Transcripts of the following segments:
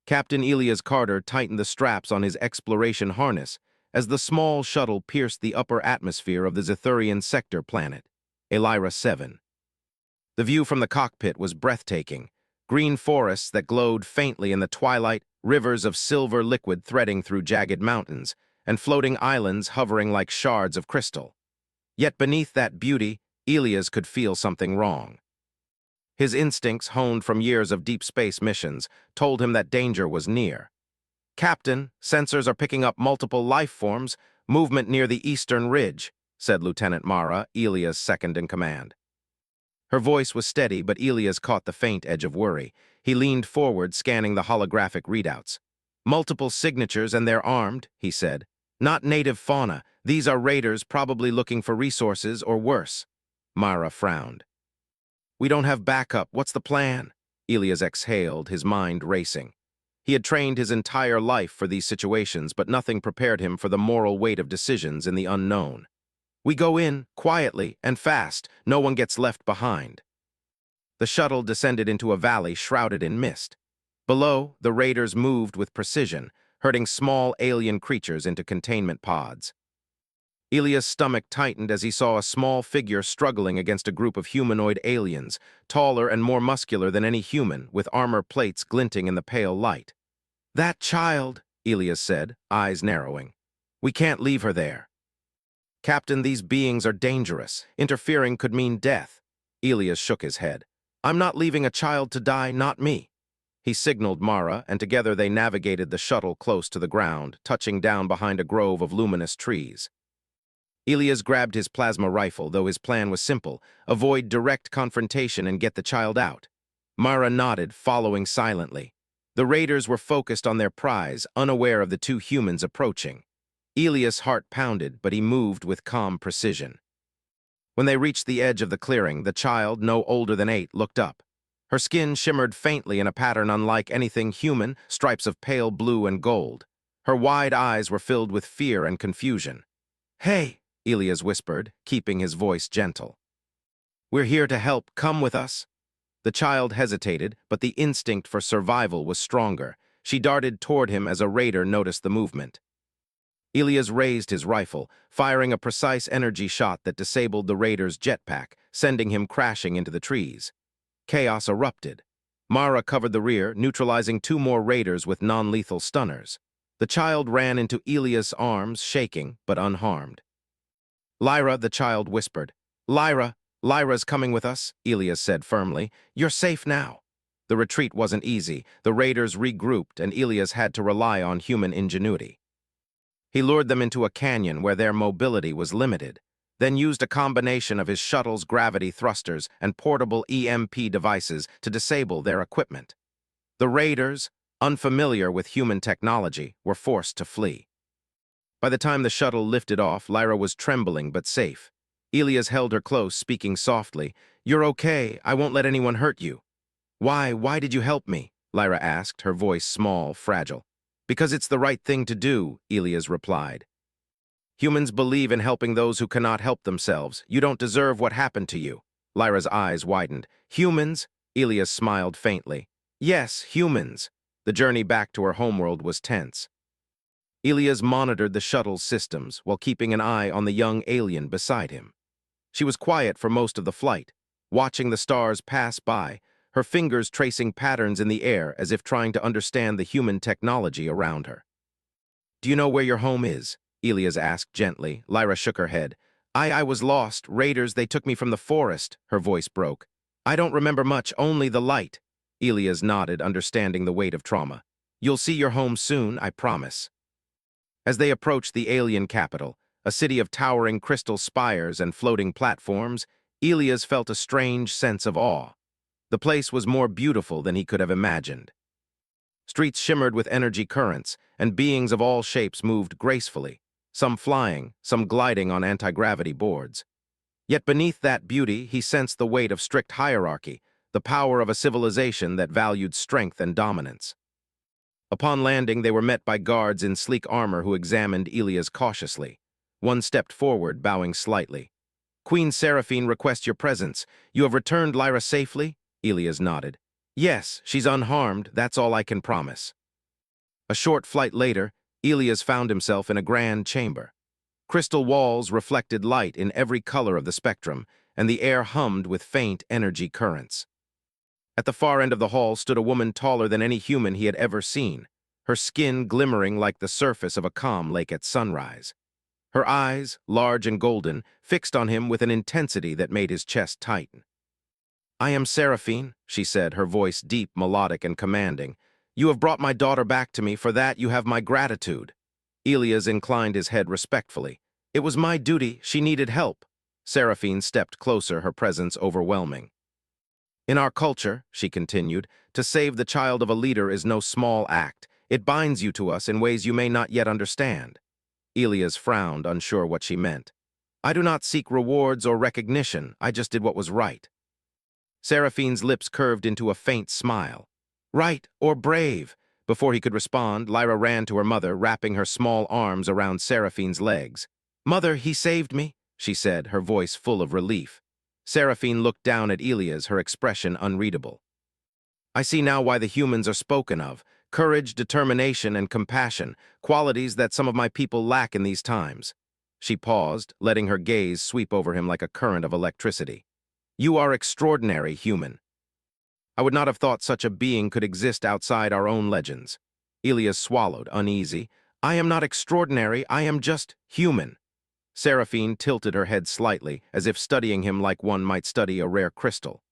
Captain Elias Carter tightened the straps on his exploration harness as the small shuttle pierced the upper atmosphere of the Zethurian sector planet, Elira 7. The view from the cockpit was breathtaking. Green forests that glowed faintly in the twilight, rivers of silver liquid threading through jagged mountains, and floating islands hovering like shards of crystal. Yet beneath that beauty, Elias could feel something wrong. His instincts, honed from years of deep space missions, told him that danger was near. "Captain, sensors are picking up multiple life forms, movement near the eastern ridge," said Lieutenant Mara, Elias' second-in-command. Her voice was steady, but Elias caught the faint edge of worry. He leaned forward, scanning the holographic readouts. "Multiple signatures and they're armed," he said. "Not native fauna. These are raiders probably looking for resources or worse." Mara frowned. "We don't have backup. What's the plan?" Elias exhaled, his mind racing. He had trained his entire life for these situations, but nothing prepared him for the moral weight of decisions in the unknown. "We go in, quietly, and fast. No one gets left behind." The shuttle descended into a valley shrouded in mist. Below, the raiders moved with precision, herding small alien creatures into containment pods. Elias' stomach tightened as he saw a small figure struggling against a group of humanoid aliens, taller and more muscular than any human, with armor plates glinting in the pale light. "That child," Elias said, eyes narrowing. "We can't leave her there." "Captain, these beings are dangerous. Interfering could mean death." Elias shook his head. "I'm not leaving a child to die, not me." He signaled Mara, and together they navigated the shuttle close to the ground, touching down behind a grove of luminous trees. Elias grabbed his plasma rifle, though his plan was simple: avoid direct confrontation and get the child out. Mara nodded, following silently. The raiders were focused on their prize, unaware of the two humans approaching. Elias' heart pounded, but he moved with calm precision. When they reached the edge of the clearing, the child, no older than 8, looked up. Her skin shimmered faintly in a pattern unlike anything human, stripes of pale blue and gold. Her wide eyes were filled with fear and confusion. "Hey," Elias whispered, keeping his voice gentle. "We're here to help. Come with us." The child hesitated, but the instinct for survival was stronger. She darted toward him as a raider noticed the movement. Elias raised his rifle, firing a precise energy shot that disabled the raider's jetpack, sending him crashing into the trees. Chaos erupted. Mara covered the rear, neutralizing 2 more raiders with non-lethal stunners. The child ran into Elias' arms, shaking, but unharmed. "Lyra," the child whispered. Lyra's coming with us," Elias said firmly. "You're safe now." The retreat wasn't easy. The raiders regrouped, and Elias had to rely on human ingenuity. He lured them into a canyon where their mobility was limited, then used a combination of his shuttle's gravity thrusters and portable EMP devices to disable their equipment. The raiders, unfamiliar with human technology, were forced to flee. By the time the shuttle lifted off, Lyra was trembling but safe. Elias held her close, speaking softly. "You're okay. I won't let anyone hurt you." Why did you help me?" Lyra asked, her voice small, fragile. "Because it's the right thing to do," Elias replied. "Humans believe in helping those who cannot help themselves. You don't deserve what happened to you." Lyra's eyes widened. "Humans?" Elias smiled faintly. "Yes, humans." The journey back to her homeworld was tense. Elias monitored the shuttle's systems while keeping an eye on the young alien beside him. She was quiet for most of the flight, watching the stars pass by, her fingers tracing patterns in the air as if trying to understand the human technology around her. "Do you know where your home is?" Elias asked gently. Lyra shook her head. I was lost. Raiders, they took me from the forest." Her voice broke. "I don't remember much, only the light." Elias nodded, understanding the weight of trauma. "You'll see your home soon, I promise." As they approached the alien capital, a city of towering crystal spires and floating platforms, Elias felt a strange sense of awe. The place was more beautiful than he could have imagined. Streets shimmered with energy currents, and beings of all shapes moved gracefully, some flying, some gliding on anti-gravity boards. Yet beneath that beauty, he sensed the weight of strict hierarchy, the power of a civilization that valued strength and dominance. Upon landing, they were met by guards in sleek armor who examined Elias cautiously. One stepped forward, bowing slightly. "Queen Seraphine requests your presence. You have returned Lyra safely?" Elias nodded. "Yes, she's unharmed, that's all I can promise." A short flight later, Elias found himself in a grand chamber. Crystal walls reflected light in every color of the spectrum, and the air hummed with faint energy currents. At the far end of the hall stood a woman taller than any human he had ever seen, her skin glimmering like the surface of a calm lake at sunrise. Her eyes, large and golden, fixed on him with an intensity that made his chest tighten. "I am Seraphine," she said, her voice deep, melodic, and commanding. "You have brought my daughter back to me. For that you have my gratitude." Elias inclined his head respectfully. "It was my duty. She needed help." Seraphine stepped closer, her presence overwhelming. "In our culture," she continued, "to save the child of a leader is no small act. It binds you to us in ways you may not yet understand." Elias frowned, unsure what she meant. "I do not seek rewards or recognition. I just did what was right." Seraphine's lips curved into a faint smile. "Right or brave?" Before he could respond, Lyra ran to her mother, wrapping her small arms around Seraphine's legs. "Mother, he saved me," she said, her voice full of relief. Seraphine looked down at Elias, her expression unreadable. "I see now why the humans are spoken of. Courage, determination, and compassion, qualities that some of my people lack in these times." She paused, letting her gaze sweep over him like a current of electricity. "You are extraordinary, human. I would not have thought such a being could exist outside our own legends." Elias swallowed, uneasy. "I am not extraordinary, I am just human." Seraphine tilted her head slightly, as if studying him like one might study a rare crystal.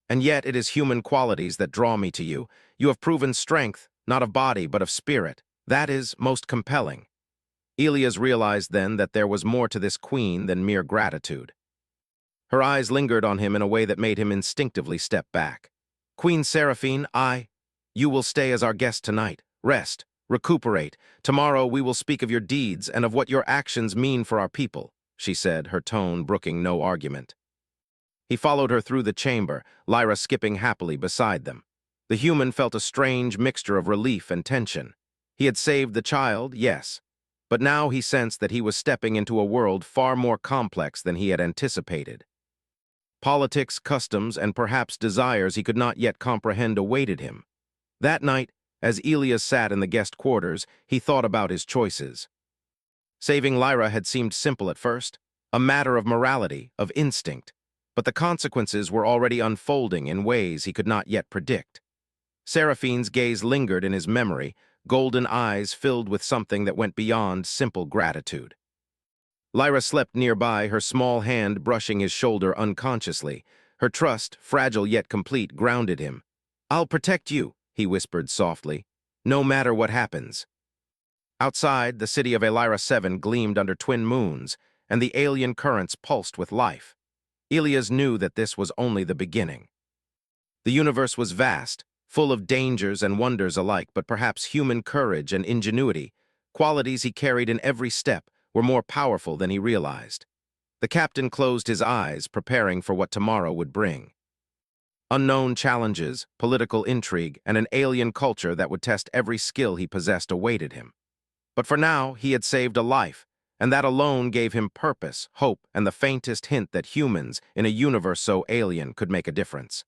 "And yet it is human qualities that draw me to you. You have proven strength, not of body, but of spirit. That is most compelling." Elias realized then that there was more to this queen than mere gratitude. Her eyes lingered on him in a way that made him instinctively step back. "Queen Seraphine, you will stay as our guest tonight. Rest, recuperate. Tomorrow we will speak of your deeds and of what your actions mean for our people," she said, her tone brooking no argument. He followed her through the chamber, Lyra skipping happily beside them. The human felt a strange mixture of relief and tension. He had saved the child, yes, but now he sensed that he was stepping into a world far more complex than he had anticipated. Politics, customs, and perhaps desires he could not yet comprehend awaited him. That night, as Elias sat in the guest quarters, he thought about his choices. Saving Lyra had seemed simple at first, a matter of morality, of instinct, but the consequences were already unfolding in ways he could not yet predict. Seraphine's gaze lingered in his memory, golden eyes filled with something that went beyond simple gratitude. Lyra slept nearby, her small hand brushing his shoulder unconsciously. Her trust, fragile yet complete, grounded him. "I'll protect you," he whispered softly, "no matter what happens." Outside, the city of Elira 7 gleamed under twin moons, and the alien currents pulsed with life. Elias knew that this was only the beginning. The universe was vast, full of dangers and wonders alike, but perhaps human courage and ingenuity, qualities he carried in every step, were more powerful than he realized. The captain closed his eyes, preparing for what tomorrow would bring. Unknown challenges, political intrigue, and an alien culture that would test every skill he possessed awaited him. But for now, he had saved a life, and that alone gave him purpose, hope, and the faintest hint that humans, in a universe so alien, could make a difference.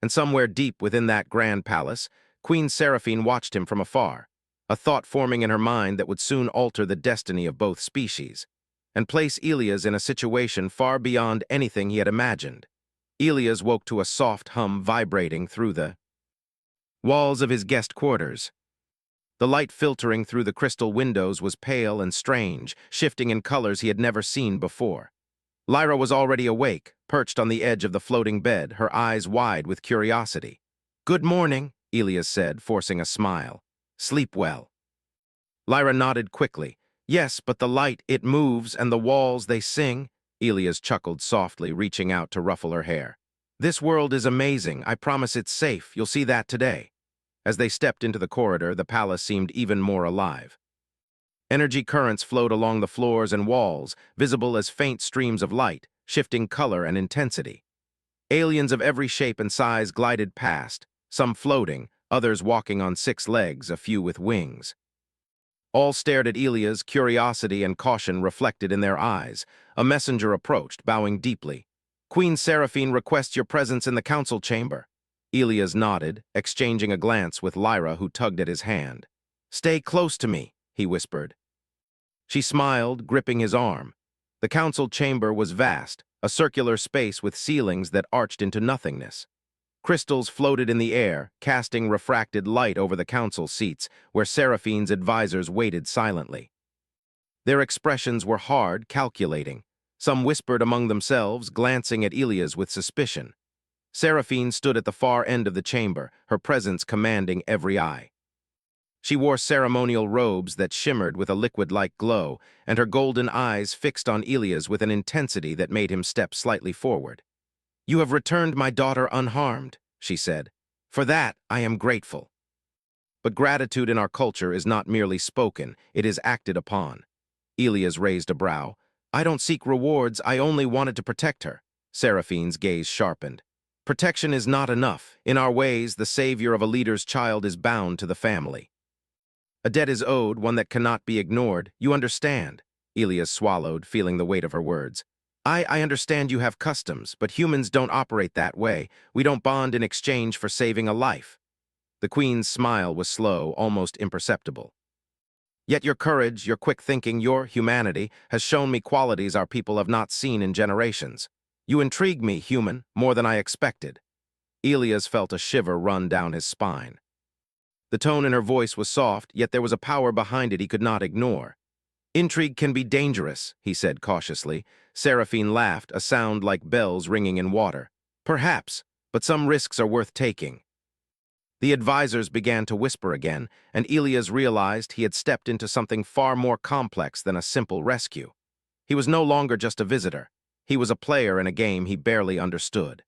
And somewhere deep within that grand palace, Queen Seraphine watched him from afar, a thought forming in her mind that would soon alter the destiny of both species, and place Elias in a situation far beyond anything he had imagined. Elias woke to a soft hum vibrating through the walls of his guest quarters. The light filtering through the crystal windows was pale and strange, shifting in colors he had never seen before. Lyra was already awake, perched on the edge of the floating bed, her eyes wide with curiosity. "Good morning," Elias said, forcing a smile. "Sleep well." Lyra nodded quickly. "Yes, but the light, it moves, and the walls, they sing." Elias chuckled softly, reaching out to ruffle her hair. "This world is amazing. I promise it's safe. You'll see that today." As they stepped into the corridor, the palace seemed even more alive. Energy currents flowed along the floors and walls, visible as faint streams of light, shifting color and intensity. Aliens of every shape and size glided past, some floating, others walking on 6 legs, a few with wings. All stared at Elias, curiosity and caution reflected in their eyes. A messenger approached, bowing deeply. "Queen Seraphine requests your presence in the council chamber." Elias nodded, exchanging a glance with Lyra, who tugged at his hand. "Stay close to me," he whispered. She smiled, gripping his arm. The council chamber was vast, a circular space with ceilings that arched into nothingness. Crystals floated in the air, casting refracted light over the council seats, where Seraphine's advisors waited silently. Their expressions were hard, calculating. Some whispered among themselves, glancing at Elias with suspicion. Seraphine stood at the far end of the chamber, her presence commanding every eye. She wore ceremonial robes that shimmered with a liquid-like glow, and her golden eyes fixed on Elias with an intensity that made him step slightly forward. "You have returned my daughter unharmed," she said. "For that, I am grateful." But gratitude in our culture is not merely spoken, it is acted upon. Elias raised a brow. "I don't seek rewards, I only wanted to protect her." Seraphine's gaze sharpened. "Protection is not enough. In our ways, the savior of a leader's child is bound to the family. A debt is owed, one that cannot be ignored. You understand." Elias swallowed, feeling the weight of her words. I understand you have customs, but humans don't operate that way. We don't bond in exchange for saving a life." The Queen's smile was slow, almost imperceptible. "Yet your courage, your quick thinking, your humanity has shown me qualities our people have not seen in generations. You intrigue me, human, more than I expected." Elias felt a shiver run down his spine. The tone in her voice was soft, yet there was a power behind it he could not ignore. "Intrigue can be dangerous," he said cautiously. Seraphine laughed, a sound like bells ringing in water. "Perhaps, but some risks are worth taking." The advisors began to whisper again, and Elias realized he had stepped into something far more complex than a simple rescue. He was no longer just a visitor. He was a player in a game he barely understood.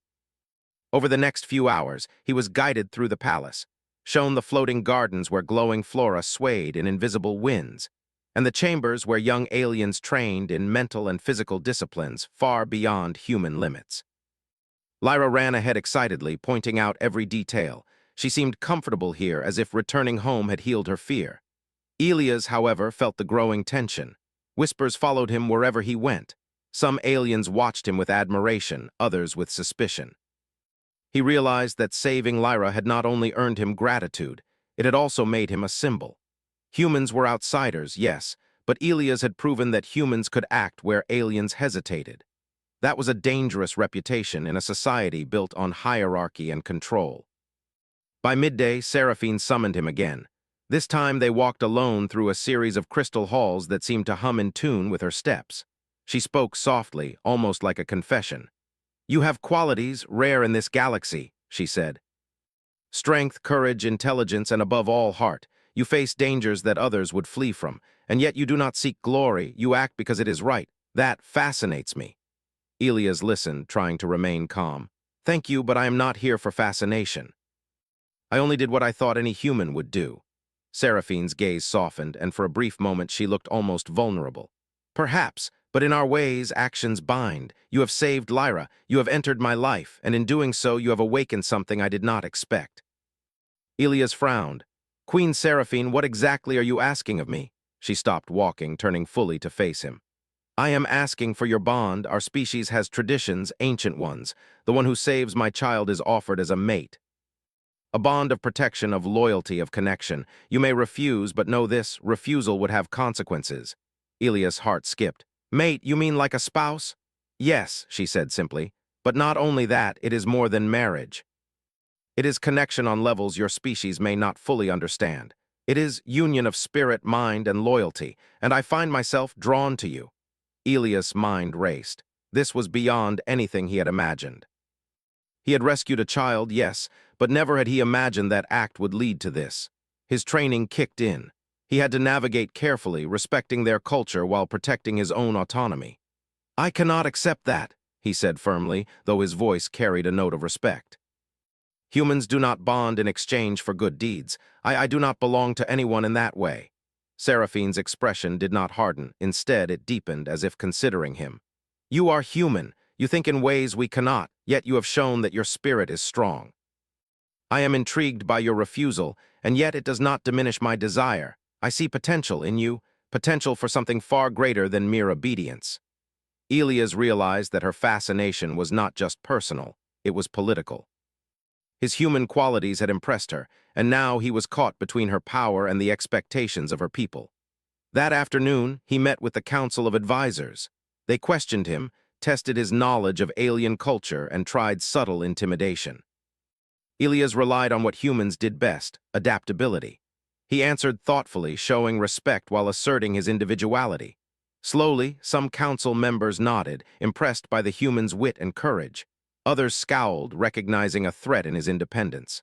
Over the next few hours, he was guided through the palace, shown the floating gardens where glowing flora swayed in invisible winds, and the chambers where young aliens trained in mental and physical disciplines far beyond human limits. Lyra ran ahead excitedly, pointing out every detail. She seemed comfortable here, as if returning home had healed her fear. Elias, however, felt the growing tension. Whispers followed him wherever he went. Some aliens watched him with admiration, others with suspicion. He realized that saving Lyra had not only earned him gratitude, it had also made him a symbol. Humans were outsiders, yes, but Elias had proven that humans could act where aliens hesitated. That was a dangerous reputation in a society built on hierarchy and control. By midday, Seraphine summoned him again. This time they walked alone through a series of crystal halls that seemed to hum in tune with her steps. She spoke softly, almost like a confession. "You have qualities rare in this galaxy," she said. "Strength, courage, intelligence, and above all, heart. You face dangers that others would flee from, and yet you do not seek glory. You act because it is right. That fascinates me." Elias listened, trying to remain calm. "Thank you, but I am not here for fascination. I only did what I thought any human would do." Seraphine's gaze softened, and for a brief moment she looked almost vulnerable. "Perhaps, but in our ways, actions bind. You have saved Lyra, you have entered my life, and in doing so you have awakened something I did not expect." Elias frowned. "Queen Seraphine, what exactly are you asking of me?" She stopped walking, turning fully to face him. "I am asking for your bond. Our species has traditions, ancient ones. The one who saves my child is offered as a mate. A bond of protection, of loyalty, of connection. You may refuse, but know this, refusal would have consequences." Elias' heart skipped. "Mate, you mean like a spouse?" "Yes," she said simply. "But not only that, it is more than marriage. It is connection on levels your species may not fully understand. It is union of spirit, mind, and loyalty, and I find myself drawn to you." Elias' mind raced. This was beyond anything he had imagined. He had rescued a child, yes, but never had he imagined that act would lead to this. His training kicked in. He had to navigate carefully, respecting their culture while protecting his own autonomy. "I cannot accept that," he said firmly, though his voice carried a note of respect. "Humans do not bond in exchange for good deeds. I do not belong to anyone in that way." Seraphine's expression did not harden. Instead, it deepened as if considering him. "You are human. You think in ways we cannot, yet you have shown that your spirit is strong. I am intrigued by your refusal, and yet it does not diminish my desire. I see potential in you, potential for something far greater than mere obedience." Elias realized that her fascination was not just personal, it was political. His human qualities had impressed her, and now he was caught between her power and the expectations of her people. That afternoon, he met with the Council of Advisors. They questioned him, tested his knowledge of alien culture, and tried subtle intimidation. Elias relied on what humans did best, adaptability. He answered thoughtfully, showing respect while asserting his individuality. Slowly, some council members nodded, impressed by the human's wit and courage. Others scowled, recognizing a threat in his independence.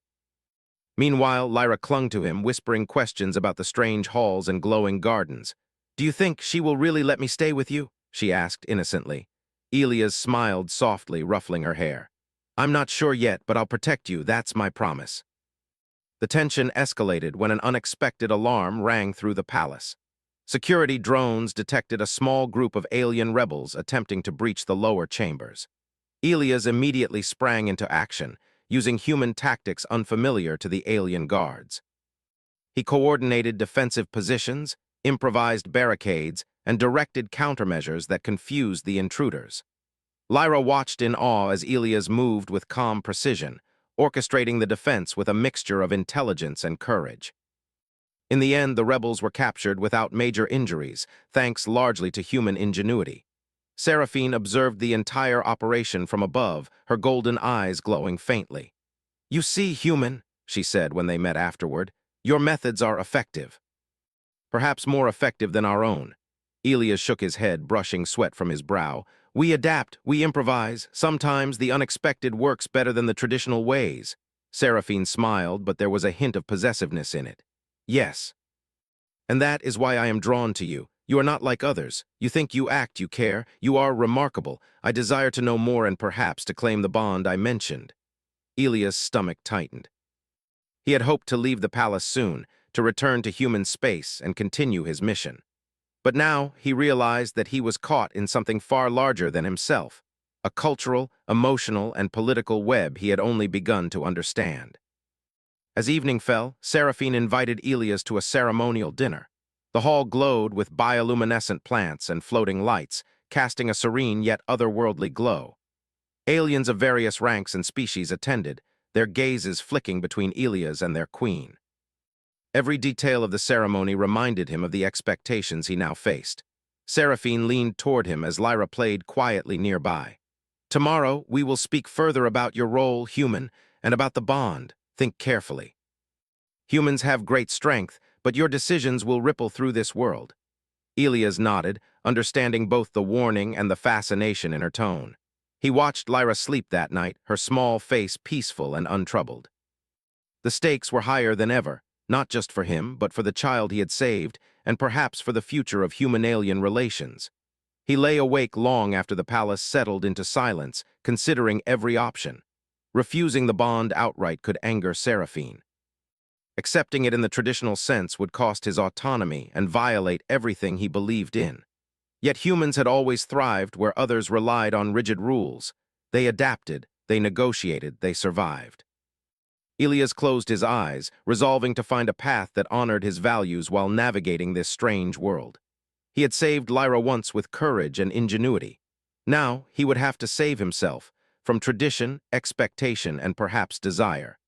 Meanwhile, Lyra clung to him, whispering questions about the strange halls and glowing gardens. "Do you think she will really let me stay with you?" she asked innocently. Elias smiled softly, ruffling her hair. "I'm not sure yet, but I'll protect you, that's my promise." The tension escalated when an unexpected alarm rang through the palace. Security drones detected a small group of alien rebels attempting to breach the lower chambers. Elias immediately sprang into action, using human tactics unfamiliar to the alien guards. He coordinated defensive positions, improvised barricades, and directed countermeasures that confused the intruders. Lyra watched in awe as Elias moved with calm precision, orchestrating the defense with a mixture of intelligence and courage. In the end, the rebels were captured without major injuries, thanks largely to human ingenuity. Seraphine observed the entire operation from above, her golden eyes glowing faintly. "You see, human," she said when they met afterward, "your methods are effective." "Perhaps more effective than our own." Elias shook his head, brushing sweat from his brow. "We adapt, we improvise. Sometimes the unexpected works better than the traditional ways." Seraphine smiled, but there was a hint of possessiveness in it. "Yes. And that is why I am drawn to you. You are not like others. You think, you act, you care. You are remarkable. I desire to know more and perhaps to claim the bond I mentioned." Elias' stomach tightened. He had hoped to leave the palace soon, to return to human space and continue his mission. But now he realized that he was caught in something far larger than himself, a cultural, emotional, and political web he had only begun to understand. As evening fell, Seraphine invited Elias to a ceremonial dinner. The hall glowed with bioluminescent plants and floating lights, casting a serene yet otherworldly glow. Aliens of various ranks and species attended, their gazes flicking between Elias and their queen. Every detail of the ceremony reminded him of the expectations he now faced. Seraphine leaned toward him as Lyra played quietly nearby. "Tomorrow, we will speak further about your role, human, and about the bond. Think carefully. Humans have great strength, but your decisions will ripple through this world." Elias nodded, understanding both the warning and the fascination in her tone. He watched Lyra sleep that night, her small face peaceful and untroubled. The stakes were higher than ever, not just for him, but for the child he had saved, and perhaps for the future of human-alien relations. He lay awake long after the palace settled into silence, considering every option. Refusing the bond outright could anger Seraphine. Accepting it in the traditional sense would cost his autonomy and violate everything he believed in. Yet humans had always thrived where others relied on rigid rules. They adapted, they negotiated, they survived. Elias closed his eyes, resolving to find a path that honored his values while navigating this strange world. He had saved Lyra once with courage and ingenuity. Now he would have to save himself from tradition, expectation, and perhaps desire.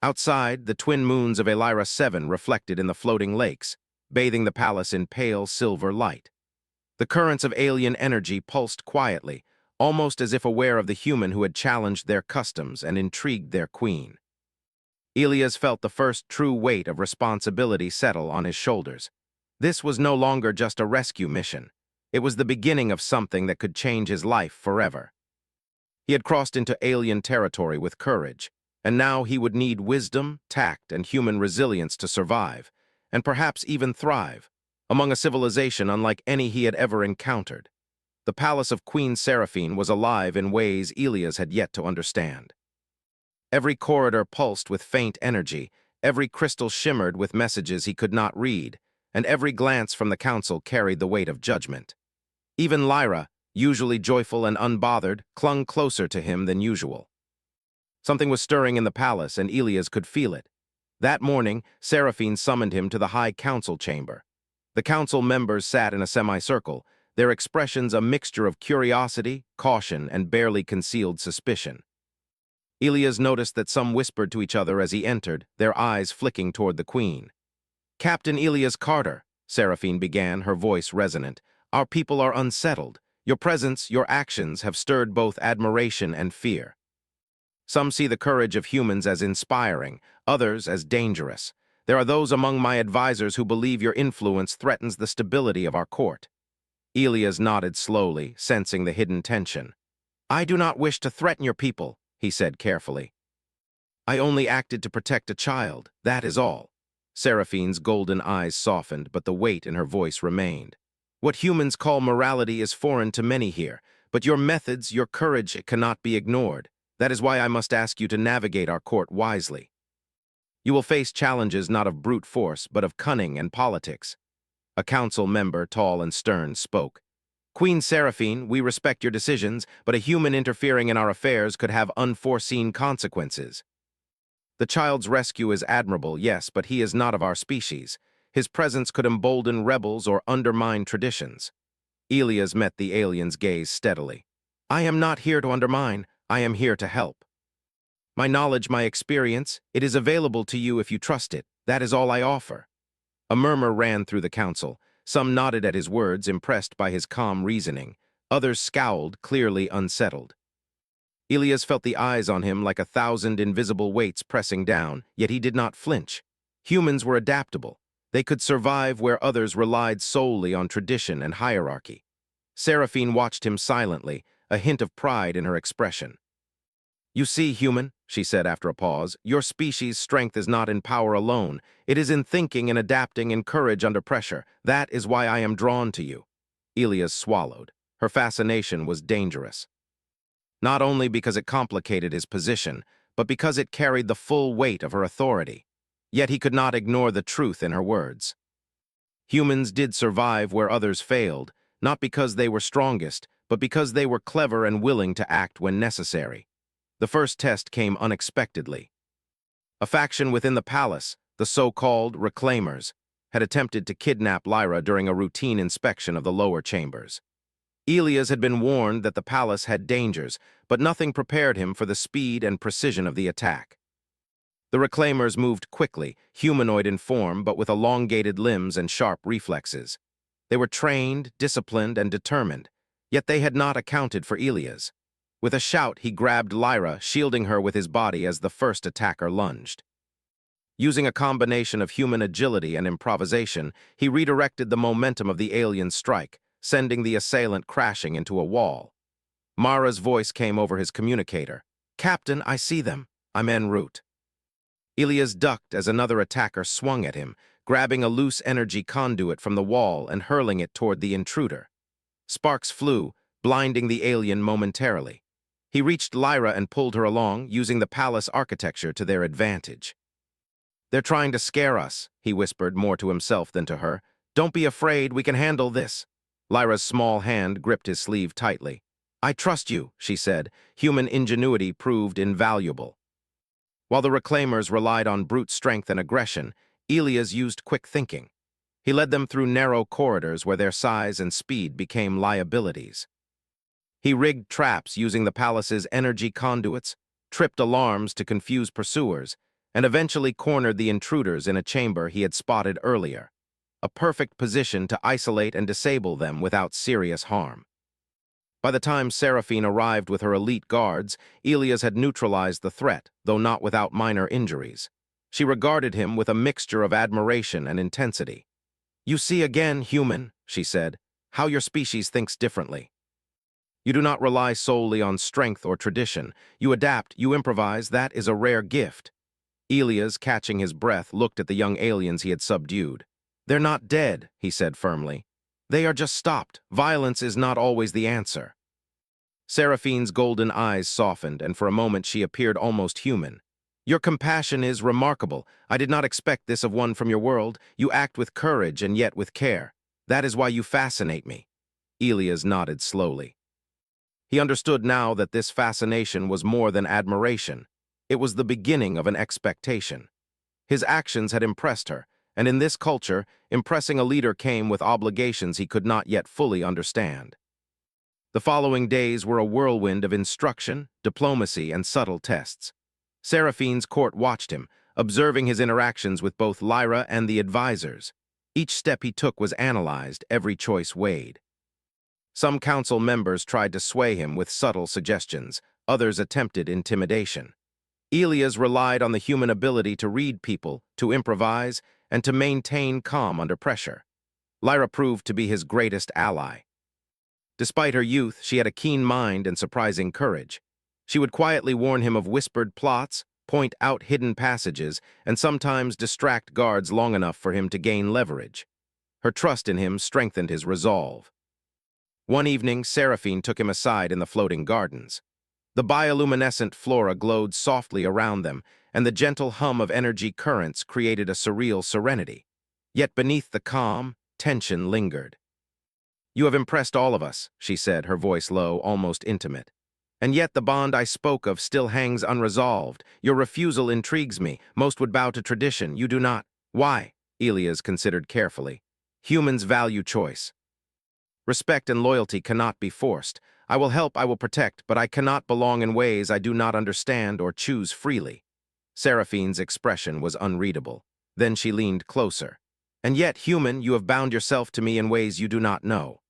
Outside, the twin moons of Elira 7 reflected in the floating lakes, bathing the palace in pale silver light. The currents of alien energy pulsed quietly, almost as if aware of the human who had challenged their customs and intrigued their queen. Elias felt the first true weight of responsibility settle on his shoulders. This was no longer just a rescue mission. It was the beginning of something that could change his life forever. He had crossed into alien territory with courage, and now he would need wisdom, tact, and human resilience to survive, and perhaps even thrive, among a civilization unlike any he had ever encountered. The palace of Queen Seraphine was alive in ways Elias had yet to understand. Every corridor pulsed with faint energy, every crystal shimmered with messages he could not read, and every glance from the council carried the weight of judgment. Even Lyra, usually joyful and unbothered, clung closer to him than usual. Something was stirring in the palace, and Elias could feel it. That morning, Seraphine summoned him to the high council chamber. The council members sat in a semicircle, their expressions a mixture of curiosity, caution, and barely concealed suspicion. Elias noticed that some whispered to each other as he entered, their eyes flicking toward the queen. "Captain Elias Carter," Seraphine began, her voice resonant, "our people are unsettled. Your presence, your actions have stirred both admiration and fear. Some see the courage of humans as inspiring, others as dangerous. There are those among my advisors who believe your influence threatens the stability of our court." Elias nodded slowly, sensing the hidden tension. "I do not wish to threaten your people," he said carefully. "I only acted to protect a child, that is all." Seraphine's golden eyes softened, but the weight in her voice remained. "What humans call morality is foreign to many here, but your methods, your courage, it cannot be ignored. That is why I must ask you to navigate our court wisely. You will face challenges not of brute force, but of cunning and politics." A council member, tall and stern, spoke. "Queen Seraphine, we respect your decisions, but a human interfering in our affairs could have unforeseen consequences. The child's rescue is admirable, yes, but he is not of our species. His presence could embolden rebels or undermine traditions." Elias met the alien's gaze steadily. "I am not here to undermine, I am here to help. My knowledge, my experience, it is available to you if you trust it. That is all I offer." A murmur ran through the council. Some nodded at his words, impressed by his calm reasoning. Others scowled, clearly unsettled. Elias felt the eyes on him like 1,000 invisible weights pressing down, yet he did not flinch. Humans were adaptable. They could survive where others relied solely on tradition and hierarchy. Seraphine watched him silently, a hint of pride in her expression. "You see, human," she said after a pause, "your species' strength is not in power alone. It is in thinking and adapting and courage under pressure. That is why I am drawn to you." Elias swallowed. Her fascination was dangerous. Not only because it complicated his position, but because it carried the full weight of her authority. Yet he could not ignore the truth in her words. Humans did survive where others failed, not because they were strongest, but because they were clever and willing to act when necessary. The first test came unexpectedly. A faction within the palace, the so-called Reclaimers, had attempted to kidnap Lyra during a routine inspection of the lower chambers. Elias had been warned that the palace had dangers, but nothing prepared him for the speed and precision of the attack. The Reclaimers moved quickly, humanoid in form, but with elongated limbs and sharp reflexes. They were trained, disciplined, and determined, yet they had not accounted for Elias. With a shout, he grabbed Lyra, shielding her with his body as the first attacker lunged. Using a combination of human agility and improvisation, he redirected the momentum of the alien's strike, sending the assailant crashing into a wall. Mara's voice came over his communicator. "Captain, I see them. I'm en route." Elias ducked as another attacker swung at him, grabbing a loose energy conduit from the wall and hurling it toward the intruder. Sparks flew, blinding the alien momentarily. He reached Lyra and pulled her along, using the palace architecture to their advantage. "They're trying to scare us," he whispered more to himself than to her. "Don't be afraid, we can handle this." Lyra's small hand gripped his sleeve tightly. "I trust you," she said. Human ingenuity proved invaluable. While the Reclaimers relied on brute strength and aggression, Elias used quick thinking. He led them through narrow corridors where their size and speed became liabilities. He rigged traps using the palace's energy conduits, tripped alarms to confuse pursuers, and eventually cornered the intruders in a chamber he had spotted earlier, a perfect position to isolate and disable them without serious harm. By the time Seraphine arrived with her elite guards, Elias had neutralized the threat, though not without minor injuries. She regarded him with a mixture of admiration and intensity. "You see again, human," she said, "how your species thinks differently. You do not rely solely on strength or tradition. You adapt, you improvise, that is a rare gift." Elias, catching his breath, looked at the young aliens he had subdued. "They're not dead," he said firmly. "They are just stopped. Violence is not always the answer." Seraphine's golden eyes softened, and for a moment she appeared almost human. "Your compassion is remarkable. I did not expect this of one from your world. You act with courage and yet with care. That is why you fascinate me." Elias nodded slowly. He understood now that this fascination was more than admiration. It was the beginning of an expectation. His actions had impressed her, and in this culture, impressing a leader came with obligations he could not yet fully understand. The following days were a whirlwind of instruction, diplomacy, and subtle tests. Seraphine's court watched him, observing his interactions with both Lyra and the advisors. Each step he took was analyzed, every choice weighed. Some council members tried to sway him with subtle suggestions, others attempted intimidation. Elias relied on the human ability to read people, to improvise, and to maintain calm under pressure. Lyra proved to be his greatest ally. Despite her youth, she had a keen mind and surprising courage. She would quietly warn him of whispered plots, point out hidden passages, and sometimes distract guards long enough for him to gain leverage. Her trust in him strengthened his resolve. One evening, Seraphine took him aside in the floating gardens. The bioluminescent flora glowed softly around them, and the gentle hum of energy currents created a surreal serenity. Yet beneath the calm, tension lingered. "You have impressed all of us," she said, her voice low, almost intimate. "And yet the bond I spoke of still hangs unresolved. Your refusal intrigues me. Most would bow to tradition. You do not." "Why?" Elias considered carefully. "Humans value choice. Respect and loyalty cannot be forced. I will help, I will protect, but I cannot belong in ways I do not understand or choose freely." Seraphine's expression was unreadable. Then she leaned closer. "And yet, human, you have bound yourself to me in ways you do not know.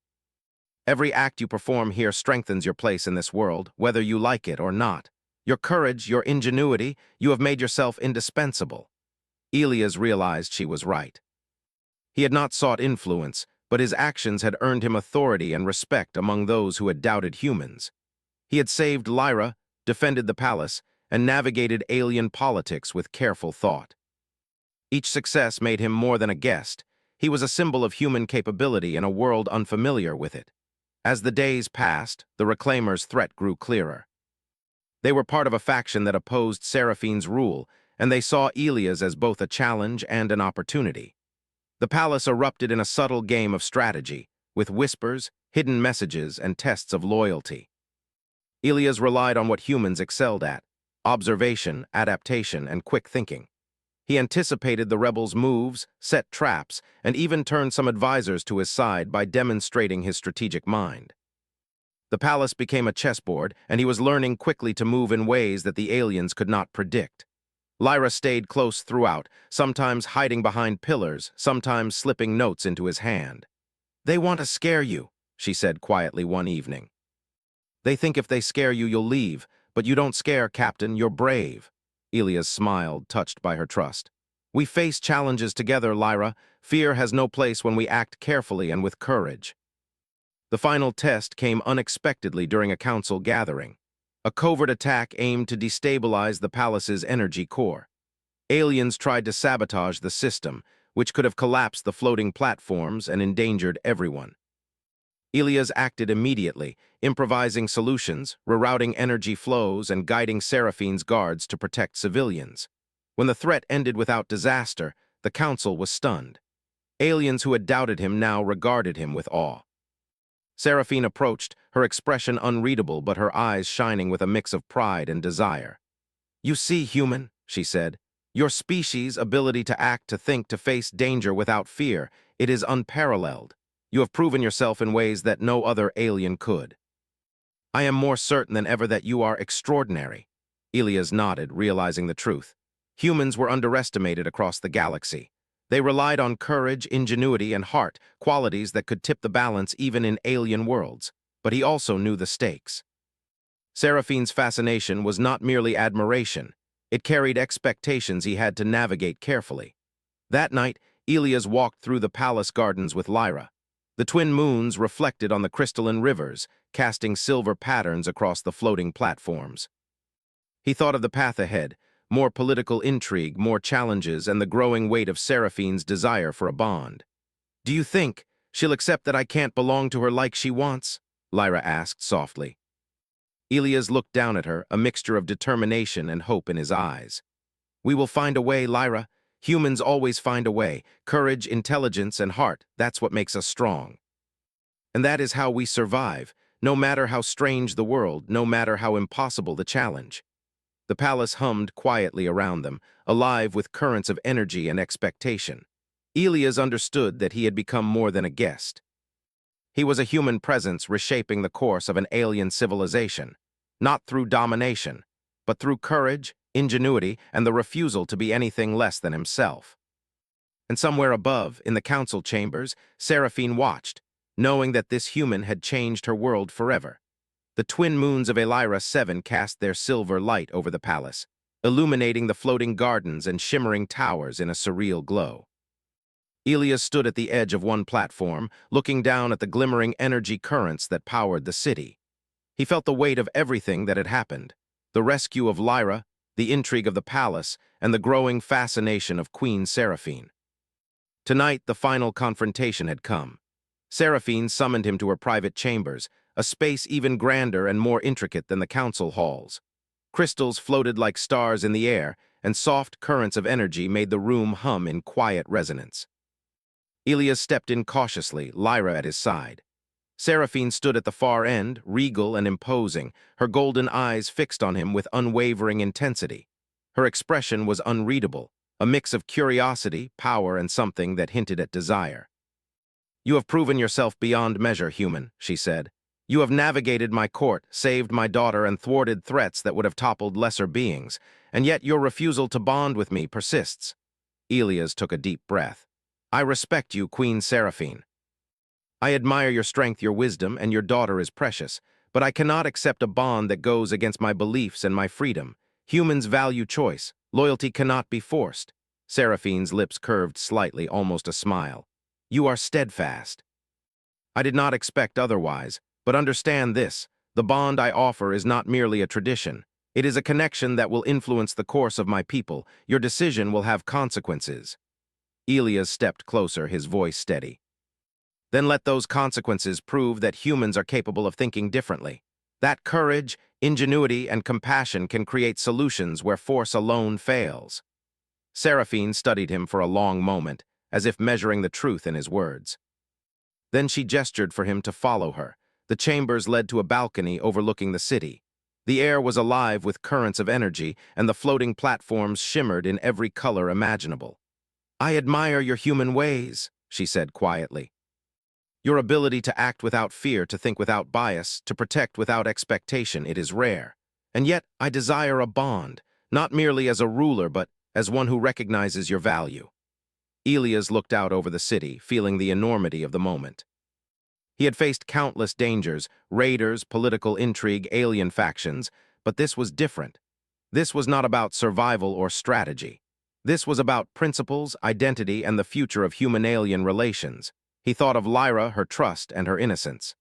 Every act you perform here strengthens your place in this world, whether you like it or not. Your courage, your ingenuity, you have made yourself indispensable." Elias realized she was right. He had not sought influence, but his actions had earned him authority and respect among those who had doubted humans. He had saved Lyra, defended the palace, and navigated alien politics with careful thought. Each success made him more than a guest. He was a symbol of human capability in a world unfamiliar with it. As the days passed, the Reclaimers' threat grew clearer. They were part of a faction that opposed Seraphine's rule, and they saw Elias as both a challenge and an opportunity. The palace erupted in a subtle game of strategy, with whispers, hidden messages, and tests of loyalty. Elias relied on what humans excelled at: observation, adaptation, and quick thinking. He anticipated the rebels' moves, set traps, and even turned some advisors to his side by demonstrating his strategic mind. The palace became a chessboard, and he was learning quickly to move in ways that the aliens could not predict. Lyra stayed close throughout, sometimes hiding behind pillars, sometimes slipping notes into his hand. "They want to scare you," she said quietly one evening. "They think if they scare you, you'll leave, but you don't scare, Captain, you're brave." Elias smiled, touched by her trust. "We face challenges together, Lyra. Fear has no place when we act carefully and with courage." The final test came unexpectedly during a council gathering. A covert attack aimed to destabilize the palace's energy core. Aliens tried to sabotage the system, which could have collapsed the floating platforms and endangered everyone. Elias acted immediately, improvising solutions, rerouting energy flows, and guiding Seraphine's guards to protect civilians. When the threat ended without disaster, the council was stunned. Aliens who had doubted him now regarded him with awe. Seraphine approached, her expression unreadable but her eyes shining with a mix of pride and desire. "You see, human," she said, "your species' ability to act, to think, to face danger without fear, it is unparalleled. You have proven yourself in ways that no other alien could. I am more certain than ever that you are extraordinary." Elias nodded, realizing the truth. Humans were underestimated across the galaxy. They relied on courage, ingenuity, and heart, qualities that could tip the balance even in alien worlds. But he also knew the stakes. Seraphine's fascination was not merely admiration. It carried expectations he had to navigate carefully. That night, Elias walked through the palace gardens with Lyra. The twin moons reflected on the crystalline rivers, casting silver patterns across the floating platforms. He thought of the path ahead: more political intrigue, more challenges, and the growing weight of Seraphine's desire for a bond. "Do you think she'll accept that I can't belong to her like she wants?" Lyra asked softly. Elias looked down at her, a mixture of determination and hope in his eyes. "We will find a way, Lyra. Humans always find a way. Courage, intelligence, and heart, that's what makes us strong. And that is how we survive, no matter how strange the world, no matter how impossible the challenge." The palace hummed quietly around them, alive with currents of energy and expectation. Elias understood that he had become more than a guest. He was a human presence reshaping the course of an alien civilization, not through domination, but through courage, ingenuity, and the refusal to be anything less than himself. And somewhere above, in the council chambers, Seraphine watched, knowing that this human had changed her world forever. The twin moons of Elira 7 cast their silver light over the palace, illuminating the floating gardens and shimmering towers in a surreal glow. Elias stood at the edge of one platform, looking down at the glimmering energy currents that powered the city. He felt the weight of everything that had happened: the rescue of Lyra, the intrigue of the palace, and the growing fascination of Queen Seraphine. Tonight, the final confrontation had come. Seraphine summoned him to her private chambers, a space even grander and more intricate than the council halls. Crystals floated like stars in the air, and soft currents of energy made the room hum in quiet resonance. Elias stepped in cautiously, Lyra at his side. Seraphine stood at the far end, regal and imposing, her golden eyes fixed on him with unwavering intensity. Her expression was unreadable, a mix of curiosity, power, and something that hinted at desire. "You have proven yourself beyond measure, human," she said. "You have navigated my court, saved my daughter, and thwarted threats that would have toppled lesser beings, and yet your refusal to bond with me persists." Elias took a deep breath. "I respect you, Queen Seraphine. I admire your strength, your wisdom, and your daughter is precious, but I cannot accept a bond that goes against my beliefs and my freedom. Humans value choice. Loyalty cannot be forced." Seraphine's lips curved slightly, almost a smile. "You are steadfast." "I did not expect otherwise, but understand this: the bond I offer is not merely a tradition. It is a connection that will influence the course of my people. Your decision will have consequences." Elias stepped closer, his voice steady. "Then let those consequences prove that humans are capable of thinking differently. That courage, ingenuity, and compassion can create solutions where force alone fails." Seraphine studied him for a long moment, as if measuring the truth in his words. Then she gestured for him to follow her. The chambers led to a balcony overlooking the city. The air was alive with currents of energy, and the floating platforms shimmered in every color imaginable. "I admire your human ways," she said quietly. "Your ability to act without fear, to think without bias, to protect without expectation, it is rare. And yet I desire a bond, not merely as a ruler, but as one who recognizes your value." Elias looked out over the city, feeling the enormity of the moment. He had faced countless dangers: raiders, political intrigue, alien factions, but this was different. This was not about survival or strategy. This was about principles, identity, and the future of human-alien relations. He thought of Lyra, her trust, and her innocence.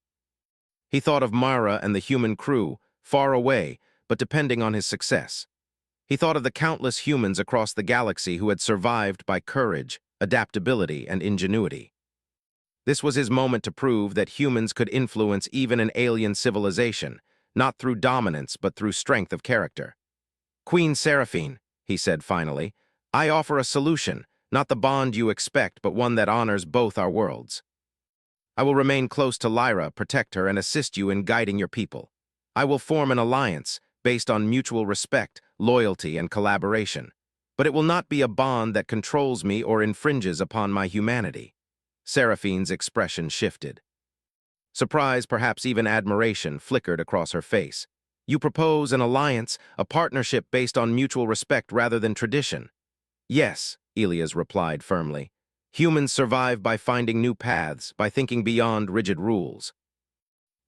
He thought of Mara and the human crew, far away, but depending on his success. He thought of the countless humans across the galaxy who had survived by courage, adaptability, and ingenuity. This was his moment to prove that humans could influence even an alien civilization, not through dominance but through strength of character. "Queen Seraphine," he said finally, "I offer a solution, not the bond you expect, but one that honors both our worlds. I will remain close to Lyra, protect her, and assist you in guiding your people. I will form an alliance based on mutual respect, loyalty, and collaboration. But it will not be a bond that controls me or infringes upon my humanity." Seraphine's expression shifted. Surprise, perhaps even admiration, flickered across her face. "You propose an alliance, a partnership based on mutual respect rather than tradition." "Yes," Elias replied firmly. "Humans survive by finding new paths, by thinking beyond rigid rules.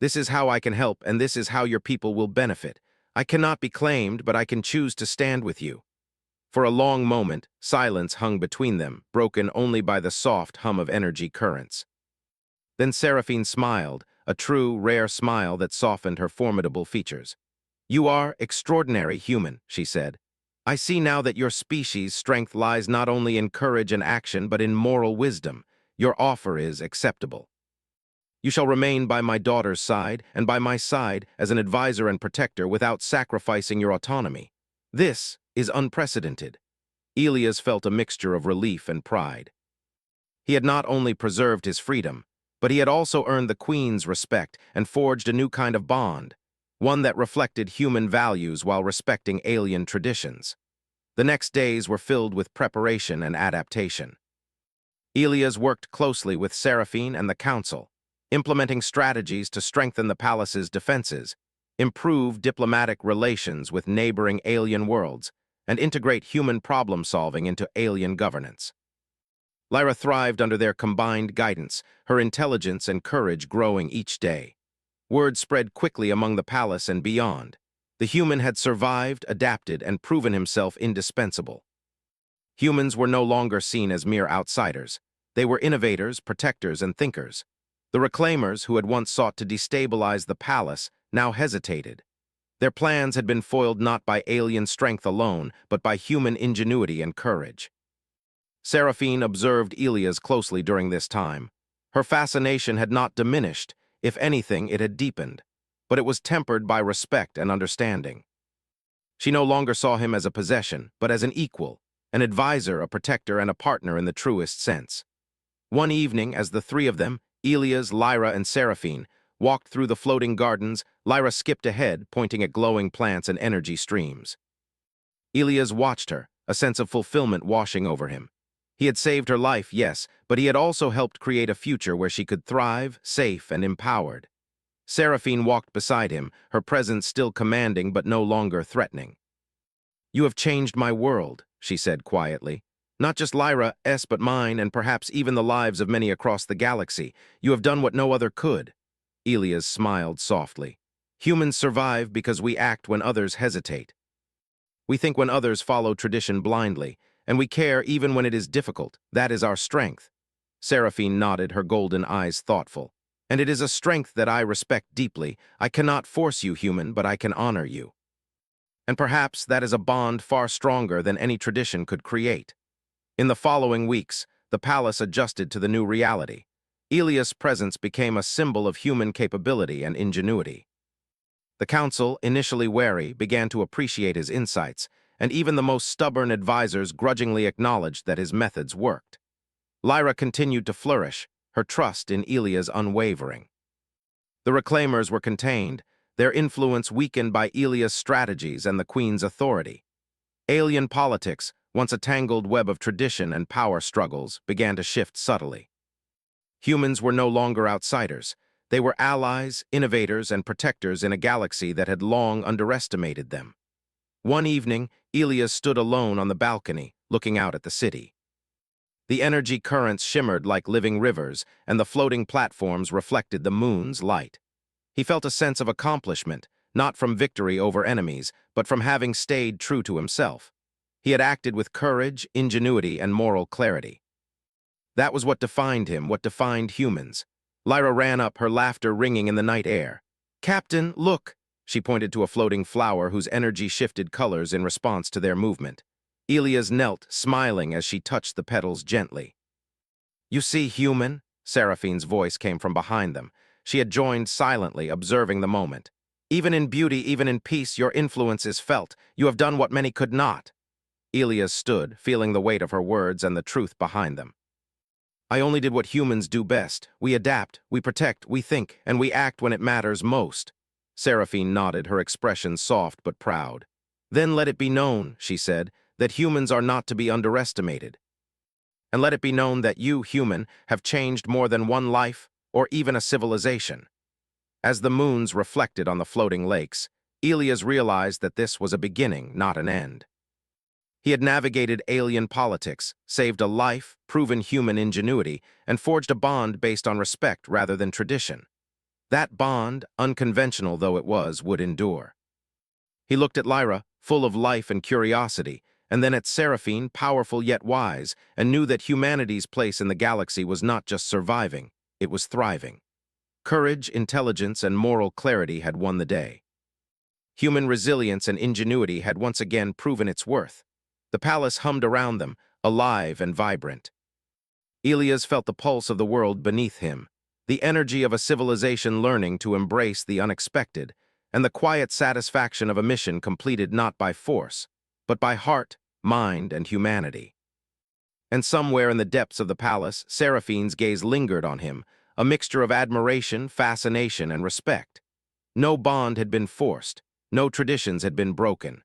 This is how I can help, and this is how your people will benefit. I cannot be claimed, but I can choose to stand with you." For a long moment, silence hung between them, broken only by the soft hum of energy currents. Then Seraphine smiled, a true, rare smile that softened her formidable features. "You are extraordinary, human," she said. "I see now that your species' strength lies not only in courage and action, but in moral wisdom. Your offer is acceptable. You shall remain by my daughter's side and by my side as an advisor and protector without sacrificing your autonomy. This is unprecedented." Elias felt a mixture of relief and pride. He had not only preserved his freedom, but he had also earned the Queen's respect and forged a new kind of bond, one that reflected human values while respecting alien traditions. The next days were filled with preparation and adaptation. Elias worked closely with Seraphine and the Council. implementing strategies to strengthen the palace's defenses, improve diplomatic relations with neighboring alien worlds, and integrate human problem-solving into alien governance. Lyra thrived under their combined guidance, her intelligence and courage growing each day. Word spread quickly among the palace and beyond. The human had survived, adapted, and proven himself indispensable. Humans were no longer seen as mere outsiders. They were innovators, protectors, and thinkers. The reclaimers, who had once sought to destabilize the palace, now hesitated. Their plans had been foiled not by alien strength alone, but by human ingenuity and courage. Seraphine observed Elias closely during this time. Her fascination had not diminished. If anything, it had deepened. But it was tempered by respect and understanding. She no longer saw him as a possession, but as an equal, an advisor, a protector, and a partner in the truest sense. One evening, as the three of them, Elias, Lyra, and Seraphine, walked through the floating gardens, Lyra skipped ahead, pointing at glowing plants and energy streams. Elias watched her, a sense of fulfillment washing over him. He had saved her life, yes, but he had also helped create a future where she could thrive, safe and empowered. Seraphine walked beside him, her presence still commanding but no longer threatening. "You have changed my world," she said quietly. "Not just Lyra's, but mine, and perhaps even the lives of many across the galaxy. You have done what no other could." Elias smiled softly. "Humans survive because we act when others hesitate. We think when others follow tradition blindly, and we care even when it is difficult. That is our strength." Seraphine nodded, her golden eyes thoughtful. "And it is a strength that I respect deeply. I cannot force you, human, but I can honor you. And perhaps that is a bond far stronger than any tradition could create." In the following weeks, the palace adjusted to the new reality. Elias' presence became a symbol of human capability and ingenuity. The council, initially wary, began to appreciate his insights, and even the most stubborn advisors grudgingly acknowledged that his methods worked. Lyra continued to flourish, her trust in Elias unwavering. The reclaimers were contained, their influence weakened by Elias' strategies and the Queen's authority. Alien politics, once a tangled web of tradition and power struggles, began to shift subtly. Humans were no longer outsiders. They were allies, innovators, and protectors in a galaxy that had long underestimated them. One evening, Elias stood alone on the balcony, looking out at the city. The energy currents shimmered like living rivers, and the floating platforms reflected the moon's light. He felt a sense of accomplishment, not from victory over enemies, but from having stayed true to himself. He had acted with courage, ingenuity, and moral clarity. That was what defined him, what defined humans. Lyra ran up, her laughter ringing in the night air. "Captain, look!" She pointed to a floating flower whose energy shifted colors in response to their movement. Elias knelt, smiling as she touched the petals gently. "You see, human?" Seraphine's voice came from behind them. She had joined silently, observing the moment. "Even in beauty, even in peace, your influence is felt. You have done what many could not." Elias stood, feeling the weight of her words and the truth behind them. "I only did what humans do best. We adapt, we protect, we think, and we act when it matters most." Seraphine nodded, her expression soft but proud. "Then let it be known," she said, "that humans are not to be underestimated. And let it be known that you, human, have changed more than one life or even a civilization." As the moons reflected on the floating lakes, Elias realized that this was a beginning, not an end. He had navigated alien politics, saved a life, proven human ingenuity, and forged a bond based on respect rather than tradition. That bond, unconventional though it was, would endure. He looked at Lyra, full of life and curiosity, and then at Seraphine, powerful yet wise, and knew that humanity's place in the galaxy was not just surviving, it was thriving. Courage, intelligence, and moral clarity had won the day. Human resilience and ingenuity had once again proven its worth. The palace hummed around them, alive and vibrant. Elias felt the pulse of the world beneath him, the energy of a civilization learning to embrace the unexpected, and the quiet satisfaction of a mission completed not by force, but by heart, mind, and humanity. And somewhere in the depths of the palace, Seraphine's gaze lingered on him, a mixture of admiration, fascination, and respect. No bond had been forced, no traditions had been broken.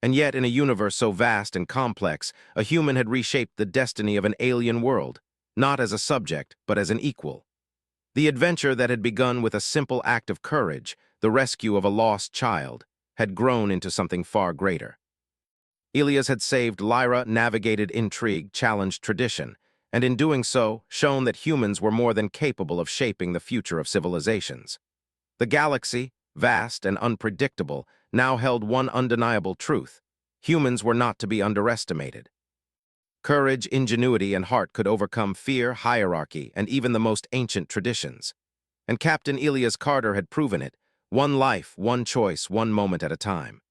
And yet, in a universe so vast and complex, a human had reshaped the destiny of an alien world, not as a subject, but as an equal. The adventure that had begun with a simple act of courage, the rescue of a lost child, had grown into something far greater. Elias had saved Lyra, navigated intrigue, challenged tradition, and in doing so, shown that humans were more than capable of shaping the future of civilizations. The galaxy, vast and unpredictable, now held one undeniable truth: humans were not to be underestimated. Courage, ingenuity, and heart could overcome fear, hierarchy, and even the most ancient traditions. And Captain Elias Carter had proven it: one life, one choice, one moment at a time.